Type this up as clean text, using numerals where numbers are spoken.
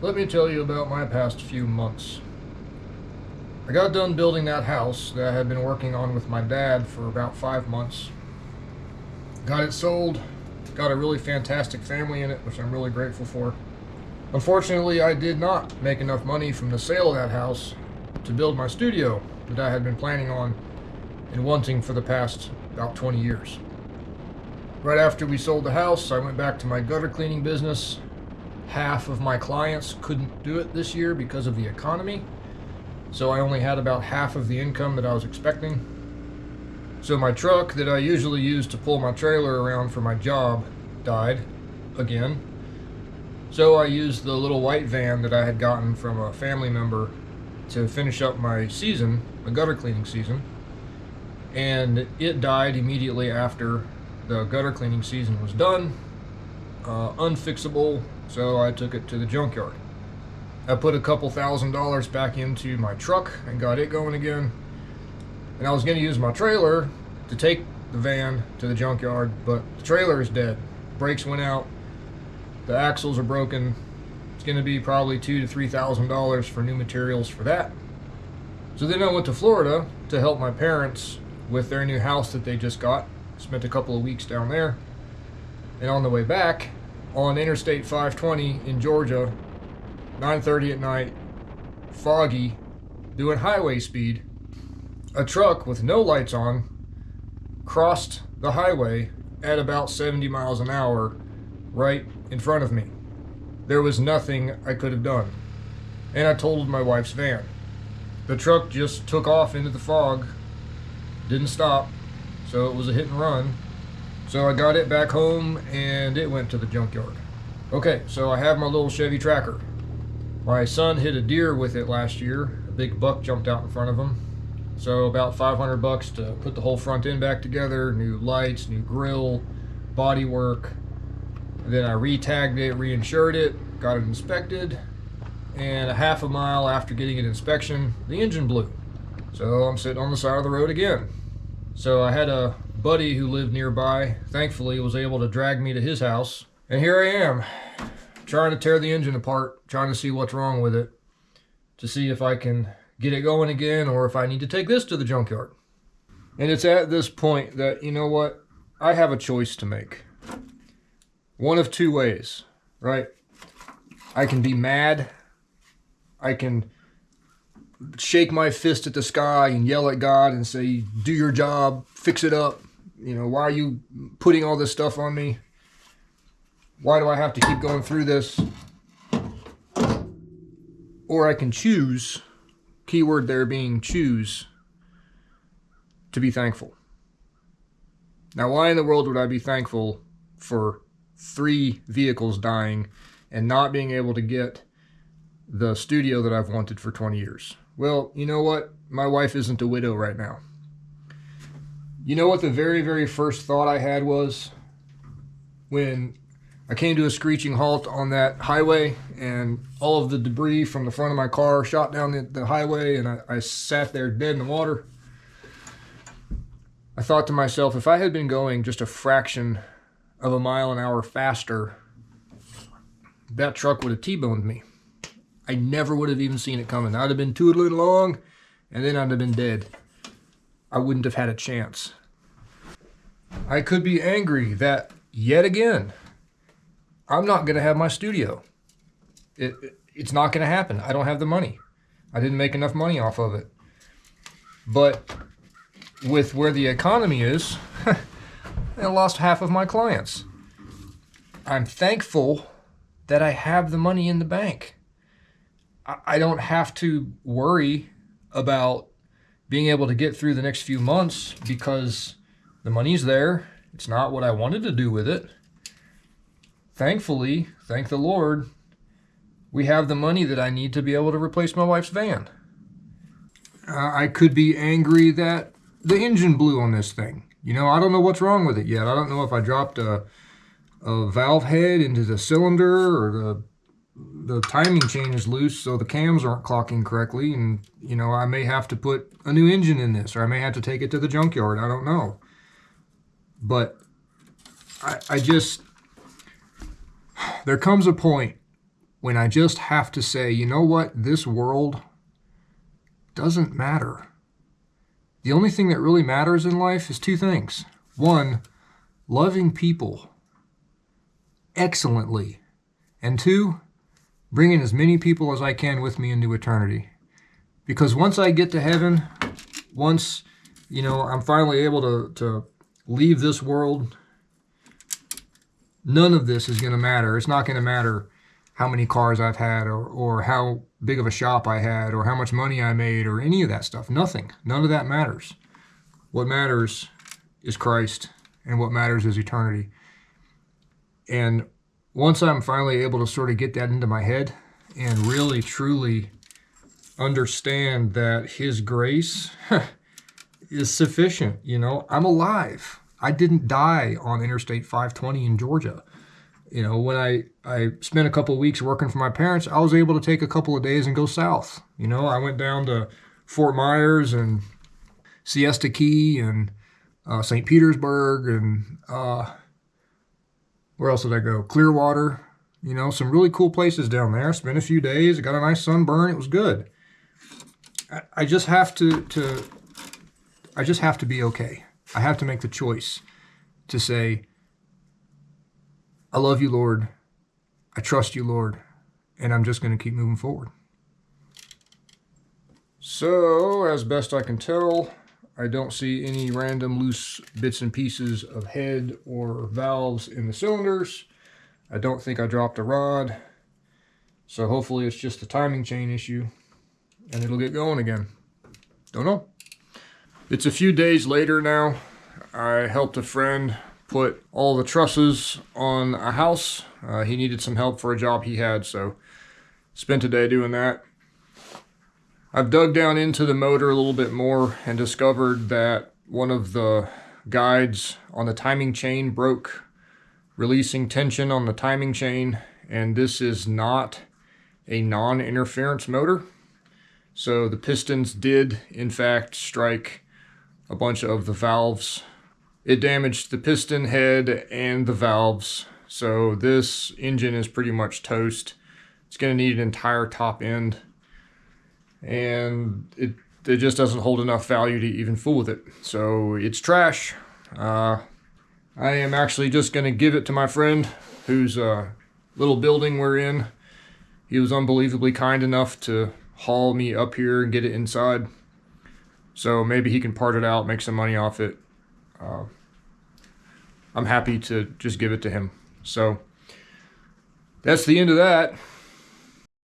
Let me tell you about my past few months. I got done building that house that I had been working on with my dad for about 5 months. Got it sold, got a really fantastic family in it, which I'm really grateful for. Unfortunately, I did not make enough money from the sale of that house to build my studio that I had been planning on and wanting for the past about 20 years. Right after we sold the house, I went back to my gutter cleaning business. Half of my clients couldn't do it this year because of the economy, so I only had about half of the income that I was expecting. So my truck that I usually use to pull my trailer around for my job died again. So I used the little white van that I had gotten from a family member to finish up my season, the gutter cleaning season, and it died immediately after the gutter cleaning season was done. Unfixable, so I took it to the junkyard. I put a couple $1,000s back into my truck and got it going again. And I was going to use my trailer to take the van to the junkyard, but the trailer is dead. Brakes went out. The axles are broken. It's going to be probably $2,000 to $3,000 for new materials for that. So then I went to Florida to help my parents with their new house that they just got. Spent a couple of weeks down there. And on the way back, on Interstate 520 in Georgia, 9:30 at night, foggy, doing highway speed, a truck with no lights on crossed the highway at about 70 miles an hour right in front of me. There was nothing I could have done. And I totaled my wife's van. The truck just took off into the fog, didn't stop, so it was a hit and run. So I got it back home and it went to the junkyard. Okay, so I have my little Chevy Tracker. My son hit a deer with it last year. A big buck jumped out in front of him. So about $500 to put the whole front end back together, new lights, new grill, body work. Then I re-tagged it, reinsured it, got it inspected, and a half a mile after getting an inspection, the engine blew. So I'm sitting on the side of the road again. So I had a buddy who lived nearby, thankfully was able to drag me to his house. And here I am, trying to tear the engine apart, trying to see what's wrong with it, to see if I can get it going again or if I need to take this to the junkyard. And it's at this point that, you know what, I have a choice to make. One of two ways, right? I can be mad. I can shake my fist at the sky and yell at God and say, do your job, fix it up. You know, why are you putting all this stuff on me? Why do I have to keep going through this? Or I can choose, keyword there being choose, to be thankful. Now, why in the world would I be thankful for 3 vehicles dying and not being able to get the studio that I've wanted for 20 years? Well, you know what? My wife isn't a widow right now. You know what the very, very first thought I had was when I came to a screeching halt on that highway and all of the debris from the front of my car shot down the highway and I sat there dead in the water? I thought to myself, if I had been going just a fraction of a mile an hour faster, that truck would have T-boned me. I never would have even seen it coming. I'd have been tootling along, and then I'd have been dead. I wouldn't have had a chance. I could be angry that, yet again, I'm not going to have my studio. It's not going to happen. I don't have the money. I didn't make enough money off of it. But with where the economy is, I lost half of my clients. I'm thankful that I have the money in the bank. I don't have to worry about being able to get through the next few months because the money's there. It's not what I wanted to do with it. Thankfully, thank the Lord, we have the money that I need to be able to replace my wife's van. I could be angry that the engine blew on this thing. You know, I don't know what's wrong with it yet. I don't know if I dropped a valve head into the cylinder or the timing chain is loose, so the cams aren't clocking correctly, and you know, I may have to put a new engine in this, or I may have to take it to the junkyard. I don't know. But I just, there comes a point when I just have to say, you know what, this world doesn't matter. The only thing that really matters in life is two things. One, loving people excellently. And two, bringing as many people as I can with me into eternity. Because once I get to heaven, once, I'm finally able to leave this world, none of this is going to matter. It's not going to matter how many cars I've had or how big of a shop I had or how much money I made or any of that stuff. Nothing. None of that matters. What matters is Christ, and what matters is eternity. And once I'm finally able to sort of get that into my head and really, truly understand that His grace is sufficient, I'm alive. I didn't die on Interstate 520 in Georgia. When I spent a couple of weeks working for my parents, I was able to take a couple of days and go south. I went down to Fort Myers and Siesta Key and St. Petersburg and where else did I go? Clearwater. Some really cool places down there. Spent a few days. Got a nice sunburn. It was good. I just have to be okay. I have to make the choice to say, I love you, Lord. I trust you, Lord. And I'm just going to keep moving forward. So, as best I can tell, I don't see any random loose bits and pieces of head or valves in the cylinders. I don't think I dropped a rod. So hopefully it's just a timing chain issue and it'll get going again. Don't know. It's a few days later now. I helped a friend put all the trusses on a house. He needed some help for a job he had, so spent a day doing that. I've dug down into the motor a little bit more and discovered that one of the guides on the timing chain broke, releasing tension on the timing chain, and this is not a non-interference motor. So the pistons did, in fact, strike a bunch of the valves. It damaged the piston head and the valves. So this engine is pretty much toast. It's going to need an entire top end. And it just doesn't hold enough value to even fool with it. So it's trash. I am actually just going to give it to my friend whose little building we're in. He was unbelievably kind enough to haul me up here and get it inside. So maybe he can part it out, make some money off it. I'm happy to just give it to him. So that's the end of that.